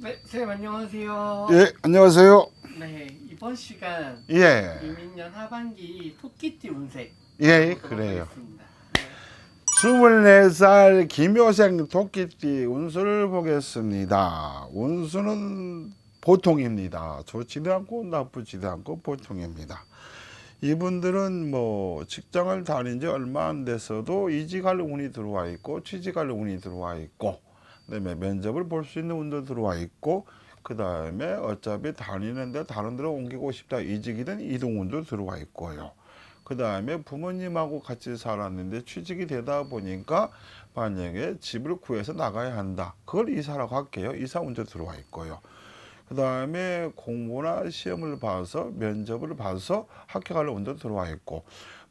네, 선생님 안녕하세요. 예, 안녕하세요. 네, 이번 시간 예, 이민년 하반기 토끼띠 운세 예, 보도록 그래요. 하겠습니다. 네, 24살 김효생 토끼띠 운수를 보겠습니다. 운수는 보통입니다. 좋지도 않고 나쁘지도 않고 보통입니다. 이분들은 뭐 직장을 다닌 지 얼마 안 돼서도 이직할 운이 들어와 있고 취직할 운이 들어와 있고 그다음에 면접을 볼 수 있는 운도 들어와 있고 그 다음에 어차피 다니는데 다른 데로 옮기고 싶다 이직이든 이동 운도 들어와 있고요. 그 다음에 부모님하고 같이 살았는데 취직이 되다 보니까 만약에 집을 구해서 나가야 한다. 그걸 이사라고 할게요. 이사 운도 들어와 있고요. 그 다음에 공부나 시험을 봐서 면접을 봐서 합격할 운도 들어와 있고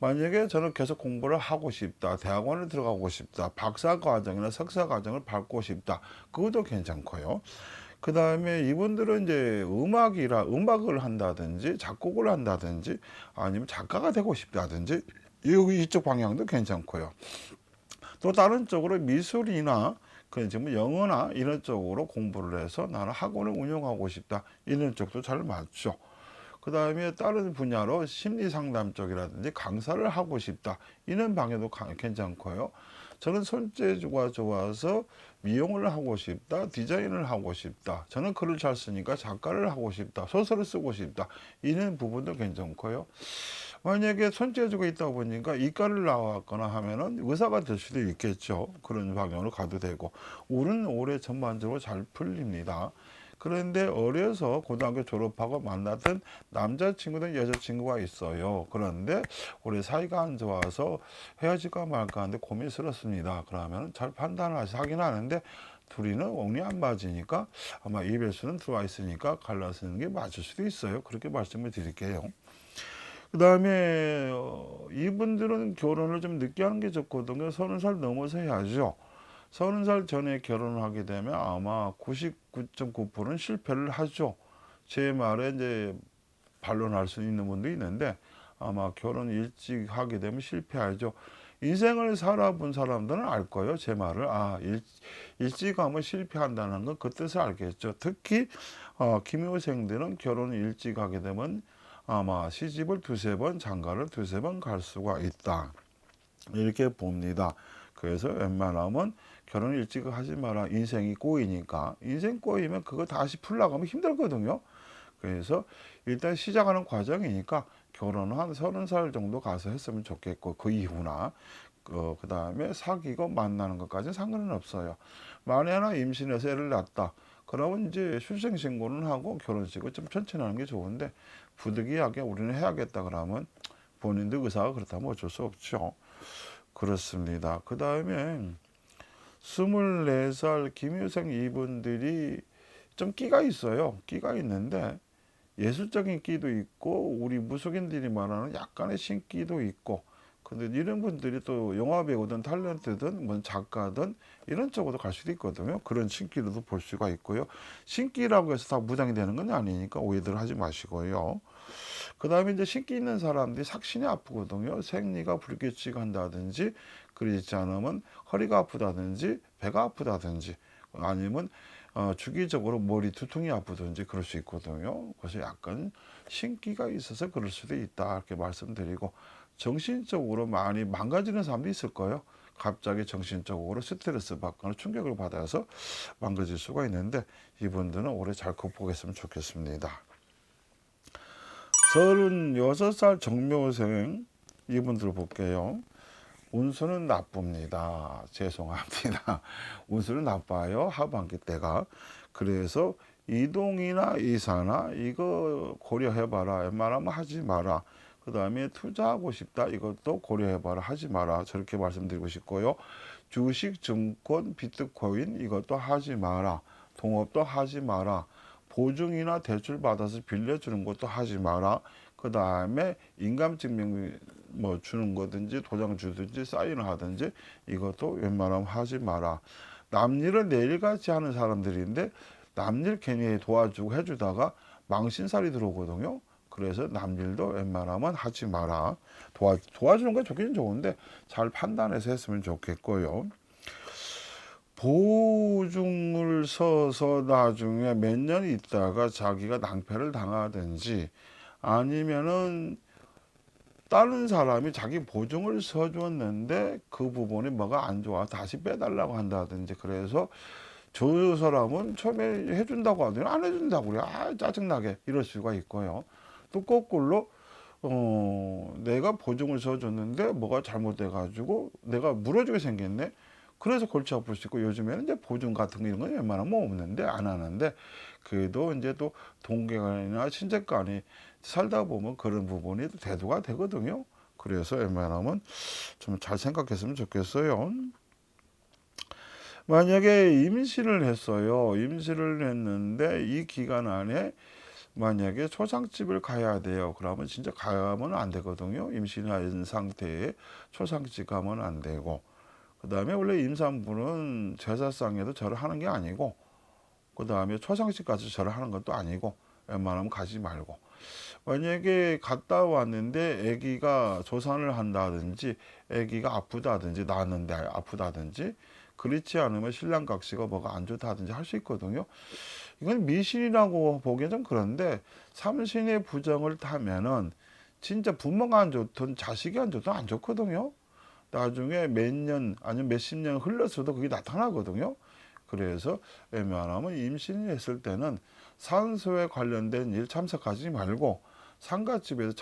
만약에 저는 계속 공부를 하고 싶다. 대학원을 들어가고 싶다. 박사 과정이나 석사 과정을 밟고 싶다. 그것도 괜찮고요. 그 다음에 이분들은 이제 음악을 한다든지 작곡을 한다든지 아니면 작가가 되고 싶다든지 이쪽 방향도 괜찮고요. 또 다른 쪽으로 미술이나 그 지금 영어나 이런 쪽으로 공부를 해서 나는 학원을 운영하고 싶다. 이런 쪽도 잘 맞죠. 그 다음에 다른 분야로 심리 상담 쪽이라든지 강사를 하고 싶다. 이런 방향도 괜찮고요. 저는 손재주가 좋아서 미용을 하고 싶다. 디자인을 하고 싶다. 저는 글을 잘 쓰니까 작가를 하고 싶다. 소설을 쓰고 싶다. 이런 부분도 괜찮고요. 만약에 손재주가 있다 보니까 이과를 나왔거나 하면은 의사가 될 수도 있겠죠. 그런 방향으로 가도 되고. 올해는 올해 전반적으로 잘 풀립니다. 그런데 어려서 고등학교 졸업하고 만났던 남자친구든 여자친구가 있어요. 그런데 올해 사이가 안 좋아서 헤어질까 말까 하는데 고민스럽습니다. 그러면 잘 판단하시 하긴 하는데 둘이는 옥리 안 맞으니까 아마 이별수는 들어와 있으니까 갈라서는 게 맞을 수도 있어요. 그렇게 말씀을 드릴게요. 그 다음에 이분들은 결혼을 좀 늦게 하는 게 좋거든요. 30살 넘어서 해야죠. 30살 전에 결혼을 하게 되면 아마 99.9%는 실패를 하죠. 제 말에 이제 반론할 수 있는 분도 있는데 아마 결혼 일찍 하게 되면 실패하죠. 인생을 살아본 사람들은 알 거예요. 제 말을. 일찍 하면 실패한다는 건 그 뜻을 알겠죠. 특히 김효생들은 결혼을 일찍 하게 되면 아마 시집을 두세 번, 장가를 두세 번 갈 수가 있다. 이렇게 봅니다. 그래서 웬만하면 결혼을 일찍 하지 마라. 인생이 꼬이니까. 인생 꼬이면 그거 다시 풀려고 하면 힘들거든요. 그래서 일단 시작하는 과정이니까 결혼은 한 30살 정도 가서 했으면 좋겠고 그 이후나 그 다음에 사귀고 만나는 것까지는 상관은 없어요. 만에 하나 임신해서 애를 낳았다. 그러면 이제 출생신고는 하고 결혼식을 좀 천천히 하는 게 좋은데 부득이하게 우리는 해야겠다 그러면 본인도 의사가 그렇다면 어쩔 수 없죠. 그렇습니다. 그 다음에 24살 김효생 이분들이 좀 끼가 있어요. 끼가 있는데 예술적인 끼도 있고 우리 무속인들이 말하는 약간의 신기도 있고 근데 이런 분들이 또 영화배우든 탤런트든 뭐 작가든 이런 쪽으로 갈 수도 있거든요. 그런 신기로도 볼 수가 있고요. 신기라고 해서 다 무당이 되는 건 아니니까 오해들 하지 마시고요. 그 다음에 이제 신기 있는 사람들이 삭신이 아프거든요. 생리가 불규칙한다든지 그렇지 않으면 허리가 아프다든지 배가 아프다든지 아니면 주기적으로 머리 두통이 아프든지 그럴 수 있거든요. 그래서 약간 신기가 있어서 그럴 수도 있다 이렇게 말씀드리고 정신적으로 많이 망가지는 사람도 있을 거예요. 갑자기 정신적으로 스트레스 받거나 충격을 받아서 망가질 수가 있는데 이분들은 올해 잘 극복했으면 좋겠습니다. 36살 정묘생 이분들 볼게요. 운수는 나쁩니다. 죄송합니다. 운수는 나빠요. 하반기 때가. 그래서 이동이나 이사나 이거 고려해봐라. 웬만하면 하지 마라. 그 다음에 투자하고 싶다. 이것도 고려해봐라. 하지 마라. 저렇게 말씀드리고 싶고요. 주식, 증권, 비트코인 이것도 하지 마라. 동업도 하지 마라. 보증이나 대출 받아서 빌려주는 것도 하지 마라. 그 다음에 인감증명 뭐 주는 거든지 도장 주든지 사인을 하든지 이것도 웬만하면 하지 마라. 남일을 내일같이 하는 사람들인데 남일 괜히 도와주고 해주다가 망신살이 들어오거든요. 그래서 남일도 웬만하면 하지 마라. 도와주는 건 좋긴 좋은데 잘 판단해서 했으면 좋겠고요. 보증을 보증을 서서 나중에 몇 년 있다가 자기가 낭패를 당하든지 아니면은 다른 사람이 자기 보증을 서줬는데 그 부분이 뭐가 안 좋아 다시 빼달라고 한다든지 그래서 저 사람은 처음에 해준다고 하더니 안 해준다고 그래. 아 짜증나게 이럴 수가 있고요. 또 거꾸로 내가 보증을 서줬는데 뭐가 잘못돼 가지고 내가 물어주게 생겼네. 그래서 골치 아플 수 있고 요즘에는 이제 보증 같은 거 이런 건 웬만하면 뭐 없는데 안 하는데 그래도 이제 또 동계간이나 친척간이 살다 보면 그런 부분이 대두가 되거든요. 그래서 웬만하면 좀 잘 생각했으면 좋겠어요. 만약에 임신을 했어요. 임신을 했는데 이 기간 안에 만약에 초상집을 가야 돼요. 그러면 진짜 가면 안 되거든요. 임신한 상태에 초상집 가면 안 되고 그 다음에 원래 임산부는 제사상에도 절을 하는 게 아니고 그 다음에 초상집 가서 절을 하는 것도 아니고 웬만하면 가지 말고 만약에 갔다 왔는데 아기가 조산을 한다든지 아기가 아프다든지 낳았는데 아프다든지 그렇지 않으면 신랑 각시가 뭐가 안 좋다든지 할 수 있거든요. 이건 미신이라고 보기엔 좀 그런데 삼신의 부정을 타면은 진짜 부모가 안 좋든 자식이 안 좋든 안 좋거든요. 나중에 몇 년 아니면 몇십 년 흘렀어도 그게 나타나거든요. 그래서 웬만하면 임신을 했을 때는 산소에 관련된 일 참석하지 말고 상가집에서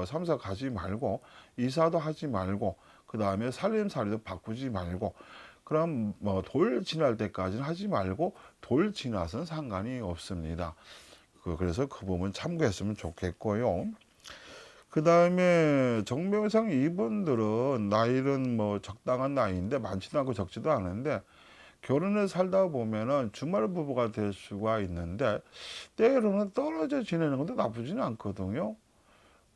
참석하지 말고 이사도 하지 말고 그 다음에 살림살이도 바꾸지 말고 그럼 뭐 돌 지날 때까지는 하지 말고 돌 지나서는 상관이 없습니다. 그래서 그 부분 참고했으면 좋겠고요. 그 다음에 정묘상 이분들은 나이는 뭐 적당한 나이인데 많지도 않고 적지도 않은데 결혼을 살다 보면은 주말 부부가 될 수가 있는데 때로는 떨어져 지내는 것도 나쁘지는 않거든요.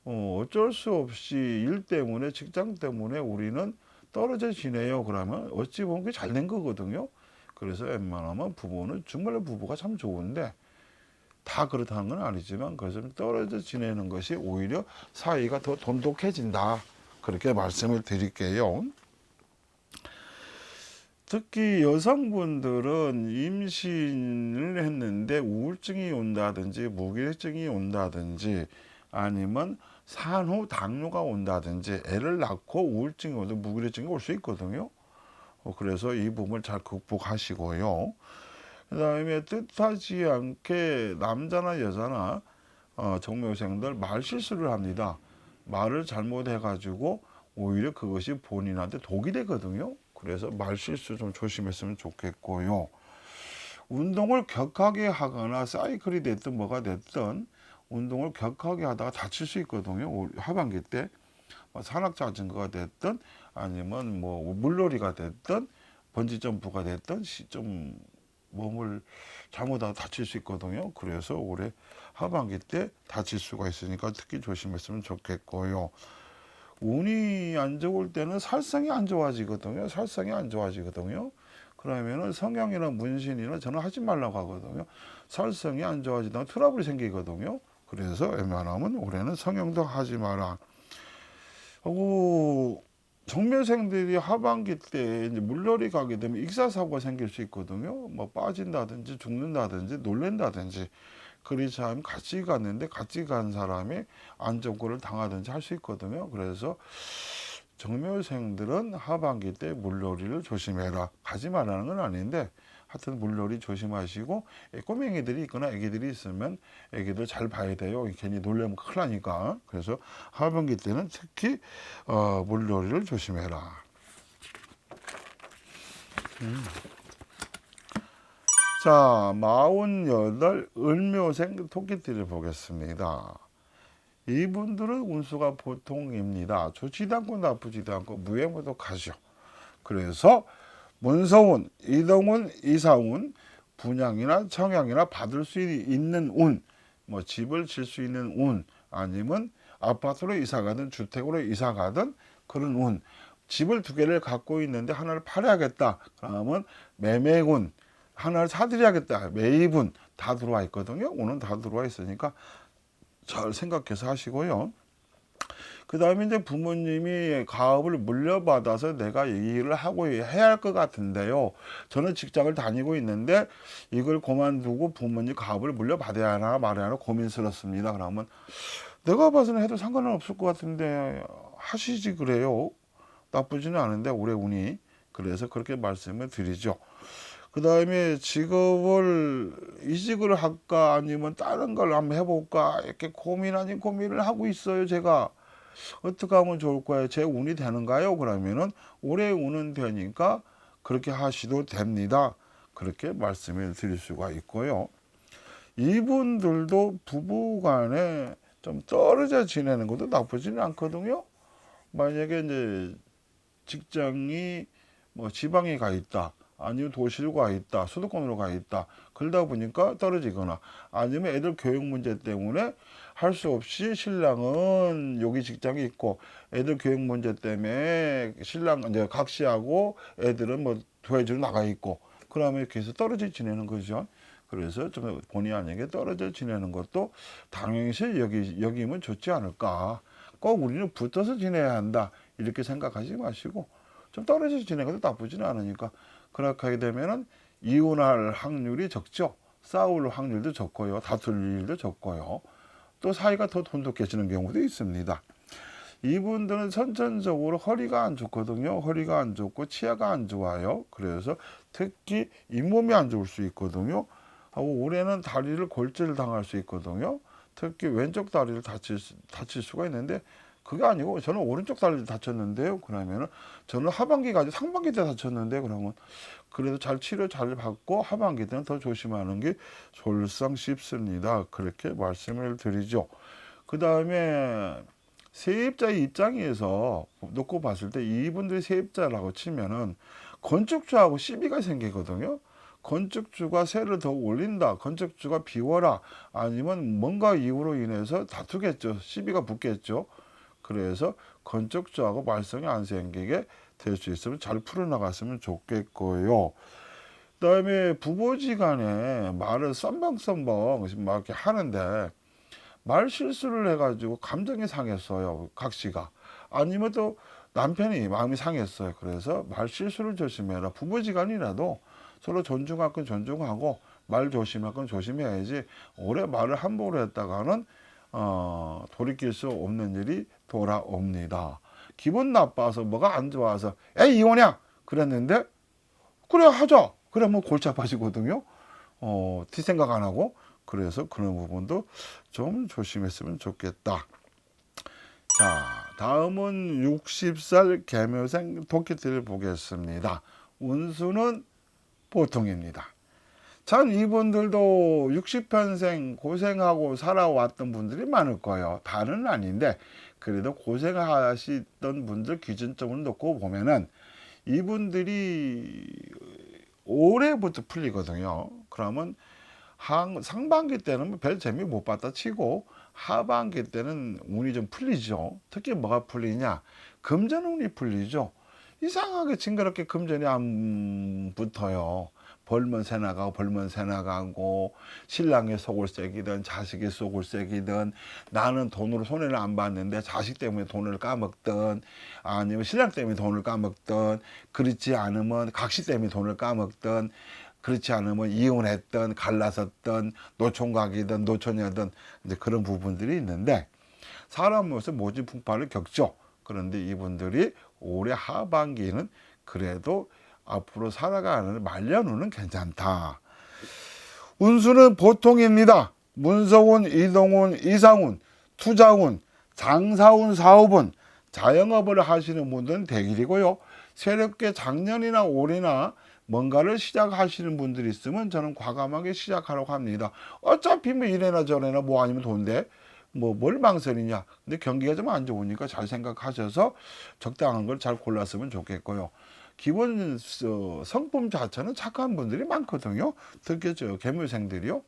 어쩔 수 없이 일 때문에 직장 때문에 우리는 떨어져 지내요. 그러면 어찌 보면 그게 잘 된 거거든요. 그래서 웬만하면 부부는 주말 부부가 참 좋은데 다 그렇다는 건 아니지만 그래서 떨어져 지내는 것이 오히려 사이가 더 돈독해진다. 그렇게 말씀을 드릴게요. 특히 여성분들은 임신을 했는데 우울증이 온다든지 무기력증이 온다든지 아니면 산후 당뇨가 온다든지 애를 낳고 우울증이 오든 무기력증이 올 수 있거든요. 그래서 이 부분을 잘 극복하시고요. 그 다음에 뜻하지 않게 남자나 여자나 정묘생들 말 실수를 합니다. 말을 잘못해가지고 오히려 그것이 본인한테 독이 되거든요. 그래서 말 실수 좀 조심했으면 좋겠고요. 운동을 격하게 하거나 사이클이 됐든 뭐가 됐든 운동을 격하게 하다가 다칠 수 있거든요. 하반기 때 산악자전거가 됐든 아니면 뭐 물놀이가 됐든 번지점프가 됐든 좀 몸을 잘못하다 다칠 수 있거든요. 그래서 올해 하반기 때 다칠 수가 있으니까 특히 조심했으면 좋겠고요. 운이 안 좋을 때는 살성이 안 좋아지거든요. 살성이 안 좋아지거든요. 그러면은 성형이나 문신이나 저는 하지 말라고 하거든요. 살성이 안 좋아지다가 트러블이 생기거든요. 그래서 웬만하면 올해는 성형도 하지 마라. 정묘생들이 하반기 때 이제 물놀이 가게 되면 익사사고가 생길 수 있거든요. 뭐 빠진다든지 죽는다든지 놀랜다든지 그렇지 않으면 같이 갔는데 같이 간 사람이 안전거를 당하든지 할 수 있거든요. 그래서 정묘생들은 하반기 때 물놀이를 조심해라. 가지 말라는 건 아닌데 하여튼 물놀이 조심하시고 꼬맹이들이 있거나 애기들이 있으면 애기들 잘 봐야 돼요. 괜히 놀래면 큰일 나니까. 그래서 하반기 때는 특히 물놀이를 조심해라. 자, 48 을묘생 토끼띠를 보겠습니다. 이분들은 운수가 보통입니다. 좋지도 않고 나쁘지도 않고 무해무독하죠. 그래서 문서운, 이동운, 이사운, 분양이나 청양이나 받을 수 있는 운, 뭐 집을 질 수 있는 운, 아니면 아파트로 이사 가든 주택으로 이사 가든 그런 운. 집을 두 개를 갖고 있는데 하나를 팔아야겠다. 그러면 매매운, 하나를 사드려야겠다. 매입운 다 들어와 있거든요. 운은 다 들어와 있으니까 잘 생각해서 하시고요. 그 다음에 이제 부모님이 가업을 물려받아서 내가 이 일을 하고 해야 할 것 같은데요. 저는 직장을 다니고 있는데 이걸 그만두고 부모님 가업을 물려받아야 하나 말아야 하나 고민스럽습니다. 그러면 내가 봐서는 해도 상관은 없을 것 같은데 하시지 그래요. 나쁘지는 않은데 올해 운이. 그래서 그렇게 말씀을 드리죠. 그 다음에 직업을 이직을 할까 아니면 다른 걸 한번 해볼까 이렇게 고민 아닌 고민을 하고 있어요. 제가 어떻게 하면 좋을까요? 제 운이 되는가요? 그러면은 올해 운은 되니까 그렇게 하셔도 됩니다. 그렇게 말씀을 드릴 수가 있고요. 이분들도 부부간에 좀 떨어져 지내는 것도 나쁘지는 않거든요. 만약에 이제 직장이 뭐 지방에 가 있다. 아니면 도시로 가 있다. 수도권으로 가 있다. 그러다 보니까 떨어지거나 아니면 애들 교육 문제 때문에 할 수 없이 신랑은 여기 직장이 있고 애들 교육 문제 때문에 신랑 이제 각시하고 애들은 뭐 도해주로 나가 있고 그러면 이렇게 해서 떨어져 지내는 거죠. 그래서 좀 본의 아니게 떨어져 지내는 것도 당연시 여기면 좋지 않을까. 꼭 우리는 붙어서 지내야 한다. 이렇게 생각하지 마시고 좀 떨어져 지내는 것도 나쁘지는 않으니까 그렇게 하게 되면은 이혼할 확률이 적죠. 싸울 확률도 적고요. 다툴 일도 적고요. 또 사이가 더 돈독해지는 경우도 있습니다. 이분들은 선천적으로 허리가 안 좋거든요. 허리가 안 좋고 치아가 안 좋아요. 그래서 특히 잇몸이 안 좋을 수 있거든요. 하고 올해는 다리를 골절 당할 수 있거든요. 특히 왼쪽 다리를 다칠 수가 있는데 그게 아니고 저는 오른쪽 다리를 다쳤는데요. 그러면은 저는 하반기가 아니고 상반기 때 다쳤는데 그러면 그래도 잘 치료 잘 받고 하반기 때는 더 조심하는 게 솔상 싶습니다. 그렇게 말씀을 드리죠. 그 다음에 세입자의 입장에서 놓고 봤을 때 이분들이 세입자라고 치면은 건축주하고 시비가 생기거든요. 건축주가 세를 더 올린다. 건축주가 비워라. 아니면 뭔가 이유로 인해서 다투겠죠. 시비가 붙겠죠. 그래서 건축주하고 말썽이 안 생기게 될 수 있으면 잘 풀어나갔으면 좋겠고요. 그다음에 부부지간에 말을 썸벙썸벙 막 이렇게 하는데 말 실수를 해가지고 감정이 상했어요. 각 씨가. 아니면 또 남편이 마음이 상했어요. 그래서 말 실수를 조심해라. 부부지간이라도 서로 존중할 건 존중하고 말 조심할 건 조심해야지. 오래 말을 함부로 했다가는 돌이킬 수 없는 일이 돌아옵니다. 기분 나빠서 뭐가 안 좋아서 에이 이혼이야 그랬는데 그래 하자 그러면 골치 아파지거든요. 뒤 생각 안 하고 그래서 그런 부분도 좀 조심했으면 좋겠다. 자, 다음은 60살 개묘생 토끼띠를 보겠습니다. 운수는 보통입니다. 참 이분들도 60평생 고생하고 살아왔던 분들이 많을 거예요. 다는 아닌데 그래도 고생하시던 분들 기준점을 놓고 보면은 이분들이 올해부터 풀리거든요. 그러면 상반기 때는 별 재미 못 봤다 치고 하반기 때는 운이 좀 풀리죠. 특히 뭐가 풀리냐? 금전 운이 풀리죠. 이상하게 징그럽게 금전이 안 붙어요. 벌면 새 나가고 벌면 새 나가고 신랑의 속을 새기든 자식의 속을 새기든 나는 돈으로 손해를 안 봤는데 자식 때문에 돈을 까먹든 아니면 신랑 때문에 돈을 까먹든 그렇지 않으면 각시 때문에 돈을 까먹든 그렇지 않으면 이혼했던 갈라섰던 노총각이든 노처녀든 이제 그런 부분들이 있는데 사람으로서 모진 풍파를 겪죠. 그런데 이분들이 올해 하반기는 그래도 앞으로 살아가는 말년운은 괜찮다. 운수는 보통입니다. 문서운, 이동운, 이상운, 투자운, 장사운, 사업운, 자영업을 하시는 분들은 대길이고요. 새롭게 작년이나 올해나 뭔가를 시작하시는 분들이 있으면 저는 과감하게 시작하라고 합니다. 어차피 뭐 이래나 저래나 뭐 아니면 돈데 뭐 뭘 망설이냐. 근데 경기가 좀 안 좋으니까 잘 생각하셔서 적당한 걸 잘 골랐으면 좋겠고요. 기본 성품 자체는 착한 분들이 많거든요. 특히 저 개묘생들이요.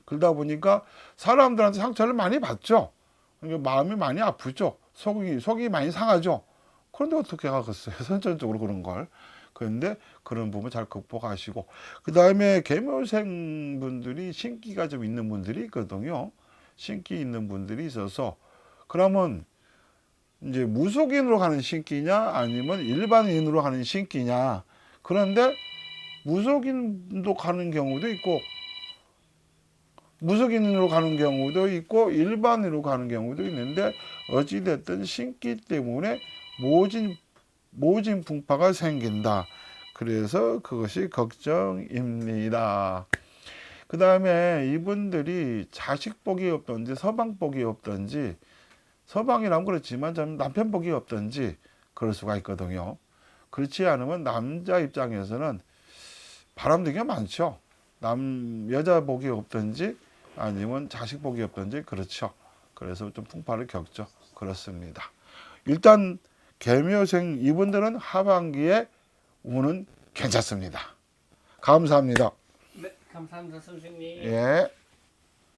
그러다 보니까 사람들한테 상처를 많이 받죠. 그러니까 마음이 많이 아프죠. 속이 많이 상하죠. 그런데 어떻게 하겠어요? 선천적으로 그런 걸. 그런데 그런 부분 잘 극복하시고 그 다음에 개묘생 분들이 신기가 좀 있는 분들이 있거든요. 신기 있는 분들이 있어서 그러면 이제 무속인으로 가는 신기냐 아니면 일반인으로 가는 신기냐. 그런데 무속인도 가는 경우도 있고 무속인으로 가는 경우도 있고 일반인으로 가는 경우도 있는데 어찌됐든 신기 때문에 모진 풍파가 생긴다. 그래서 그것이 걱정입니다. 그 다음에 이분들이 자식복이 없든지 서방복이 없든지 서방이라면 그렇지만 좀 남편복이 없든지 그럴 수가 있거든요. 그렇지 않으면 남자 입장에서는 바람둥이가 많죠. 여자 복이 없든지 아니면 자식 복이 없든지 그렇죠. 그래서 좀 풍파를 겪죠. 그렇습니다. 일단 개묘생 이분들은 하반기에 운은 괜찮습니다. 감사합니다. 네, 감사합니다, 선생님. 예.